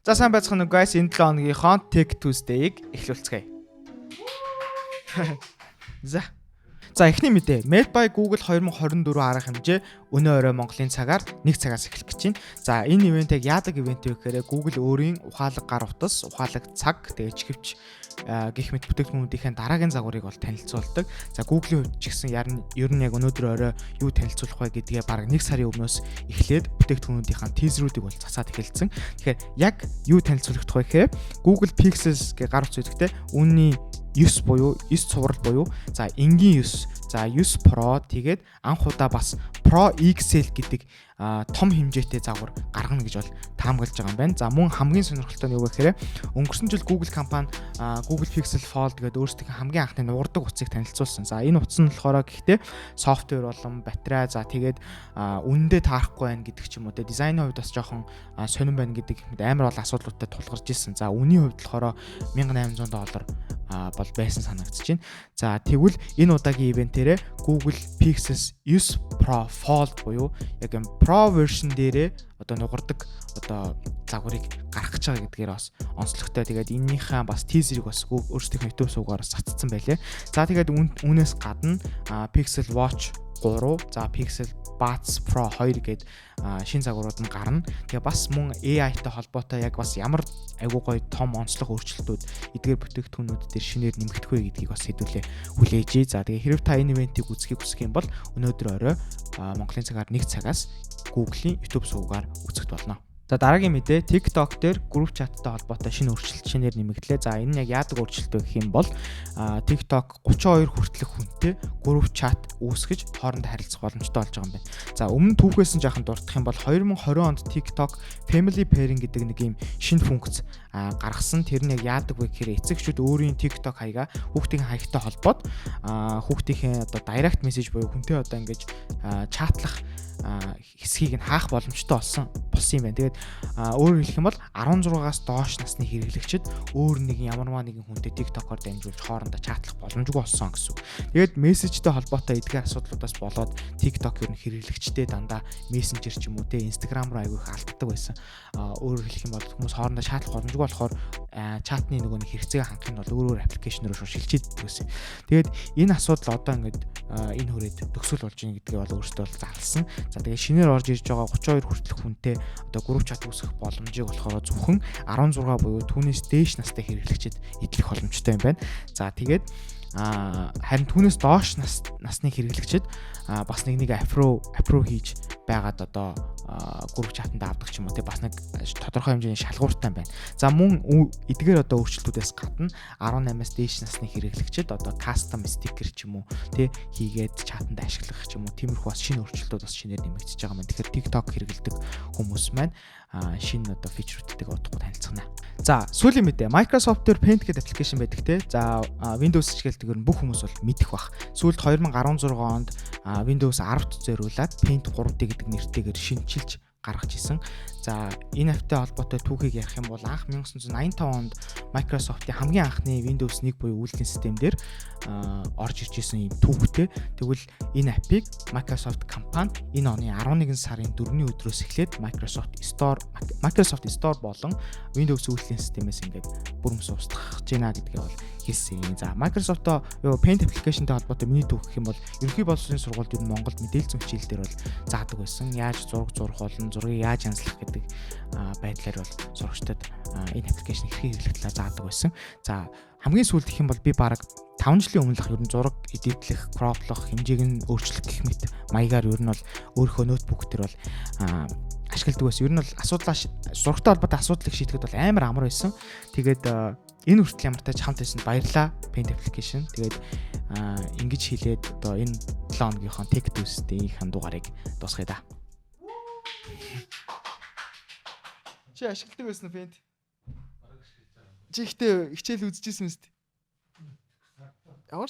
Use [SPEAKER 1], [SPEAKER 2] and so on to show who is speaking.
[SPEAKER 1] За сайн байцгаана уу guys, энэ 7 хоногийнхоо Tech Tuesday-г эхлүүлцгээе. За эхний мэдээ. Made by Google 2024 арга хэмжээ өнөө орой Монголын цагаар 1 цагаас эхлэх гэж байна. За энэ ивэнтийг яадаг ивент вэ гэхээр Google өөрийн ухаалаг гар утас, ухаалаг цаг, тэгээ чихвч гэх мэт бүтээгдэхүүнүүдийн дараагийн загварыг бол танилцуулдаг. За Google-ийн хувьд ч гэсэн ер нь яг өнөөдөр орой юу танилцуулах вэ гэдгээ бараг 1 сарын өмнөөс эхлээд бүтээгдэхүүнүүдийн тизерүүдийг бол цацаад эхэлсэн. Тэгэхээр яг юу танилцуулагдах вэ гэхээр Google Pixels гэх гар утас үүрэгтэй үүний 9 буюу 9 цуврал буюу за энгийн 9, за 9 Pro тэгээд анх удаа бас Pro XL гэдэг том хэмжээтэй загвар гаргана гэж бол таамаглаж байгаа юм байна. За мөн хамгийн сонирхолтой нь юу вэ гэхээр өнгөрсөн жил Google компани Google Pixel Fold гэдэг өөрсдийнхөө хамгийн анхны нугардаг утсыг танилцуулсан. За энэ утас нь болохоор гэхдээ софтвер болон батарей за тэгээд үнэндээ таарахгүй байна гэдэг ч юм уу те дизайны хувьд бас жоохон сонирн байна гэдэг амар бол асуудлуудтай тулгарч ирсэн. За үнийн хувьд болохоор $1800 бол байсан санагдаж байна. За тэгвэл энэ удаагийн ивентээрээ Google Pixel 9 Pro Fold буюу яг энэ Pro version дээрээ одоо нугардаг одоо загварыг гаргах гэж байгаа гэдгээр бас онцлогтой. Тэгээд энэнийхээ бас тизерийг бас өөрсдийнхөө YouTube сувгаар цацсан байлээ. За тэгээд үүнээс гадна Pixel Watch 3, за Pixel Buds Pro 2 гээд шин загварууд нь гарна. Тэгээ бас мөн AI-тай холбоотой яг бас ямар айгуу гоё том онцлог өөрчлөлтүүд эдгээр бүтээгдэхүүнүүд дээр шинээр нэмэгдэх вэ гэдгийг бас хэдүүлээ хүлээж. За тэгээ хэрв та энэ ивентийг үзхийг хүсэх юм бол өнөөдөр орой Монголын цагаар 1 цагаас Google-ийн YouTube сувгаар үзэхэд болно. За дараагийн мэдээ TikTok дээр group chat-тай холбоотой шинэ өөрчлөлт шинээр нэмэгдлээ. За энэ нь яг яадаг өөрчлөлт вэ гэх юм бол TikTok 32 хүртэлх хүнтэй group chat үүсгэж хоорондоо харилцах боломжтой болж байгаа юм байна. За өмнө түүхээс нь жаахан дурдах юм бол 2020 онд TikTok Family Pairing гэдэг нэг юм шинэ функц гаргасан. Тэр нь яг яадаг вэ гэхээр эцэгчүүд өөрийн TikTok хаягаа хүүхдийн хаягтай холбоод хүүхдийнхээ одоо direct message буюу хүнтэй одоо ингэж чатлах хэсгийг нь хаах боломжтой болсон юм байна. Тэгээд өөрөөр хэлэх юм бол 16-аас доош насны хэрэглэгчид өөр нэгэн ямарваа нэгэн хүнтэй TikTok-оор дамжуулж хоорондоо чатлах боломжгүй болсон гэсэн үг. Тэгээд мессежтэй холбоотой эдгээр асуудлуудаас болоод TikTok ер нь хэрэглэгчтэй дандаа Messenger ч юм уу те Instagram руу аягүй их алддаг байсан. Өөрөөр хэлэх юм бол хүмүүс хоорондоо чатлах боломжгүй болохоор чатны нөгөө нэг хэрэгцээг хангах нь бол өөр аппликейшн руу шилжиж иддэг байсан. Тэгээд энэ асуудал одоо ингээд энэ хүрээд төгсгөл болж байгаа гэдгийг бол өөртөө бол зарласан. За тэгээ шинээр орж ирж байгаа 32 хүртэлх хүнтэй одоо group chat үүсгэх боломжийг болохоор зөвхөн 16 буюу түүнээс дээш настай хэрэглэгчид эдлэх боломжтой юм байна. За тэгээд харин түүнээс доош насны хэрэглэгчид бас нэг approve хийж байгаад одоо group chat-анд авдаг ч юм уу те бас нэг тодорхой хэмжээний шалгууртай байна. За мөн эдгээр одоо өөрчлөлтүүдээс гадна 18-аас дээш насны хэрэглэгчид одоо custom sticker ч юм уу те хийгээд чатанд ашиглах ч юм уу тиймэрхүү бас шинэ өөрчлөлтүүд бас шинээр нэмэгдэж байгаа юм. Тэгэхээр TikTok хэрэглэдэг хүмүүс маань шинэ одоо фичрүүдтэйг удахгүй танилцгана. За сүүлийн мэдээ Microsoft дээр Paint гэдэг аппликейшн байдаг те. За Windows хичээлтэйгээр бүх хүмүүс бол мэдэх бах. Сүүлд 2016 онд Windows 10-т зориулаад Paint 3D гэдэг нэртэйгээр шинжилж гаргаж исэн. За энэ аптай холбоотой түүхийг ярих юм бол анх 1985 онд Microsoft-ийн хамгийн анхны Windows 1 буюу үйлдвэрлэлийн систем дээр орж ирж исэн юм түүхтэй. Тэгвэл энэ апыг Microsoft компани энэ оны 11 сарын 4-ний өдрөөс эхлээд Microsoft Store болон Windows үйлдвэрлэлийн системээс ингээд бүрэн сувсдах гэж байна гэдгээ бол хэлсэн. За Microsoft-о Paint application-тэй холбоотой миний түүх гэх юм бол ерөнхий боловсролын сургуульд ер нь Монголд мэдээлэл зүйн хичээлдэр бол заадаг байсан. Яаж зураг болон зургийг яаж янзлах гэдэг байдлаар бол сурагчдад энэ аппликейшн хэрхэн хэрэглэх талаар заадаг байсан. За хамгийн сүүлд гэх юм бол би бараг 5 жилийн өмнөх ер нь зураг эдитлэх, кроплох, хэмжээг нь өөрчлөх гэх мэт маягаар ер нь бол өөрийнхөө ноутбук дээр бол ашигладаг байсан. Ер нь бол зурагтай холбоотой асуудлыг шийдэхэд бол амар байсан. Тэгээд энэ хүртэл ямар тач хамт байсан баярлаа Paint application. Тэгээд ингэж хэлээд одоо энэ 7 хоногийнхоо Tech Tuesday-ийн дугаарыг дуусгая да. Чи ашигладаг байсан уу Paint? Чи ихтэй хичээл үзчихсэн мэт. Ямар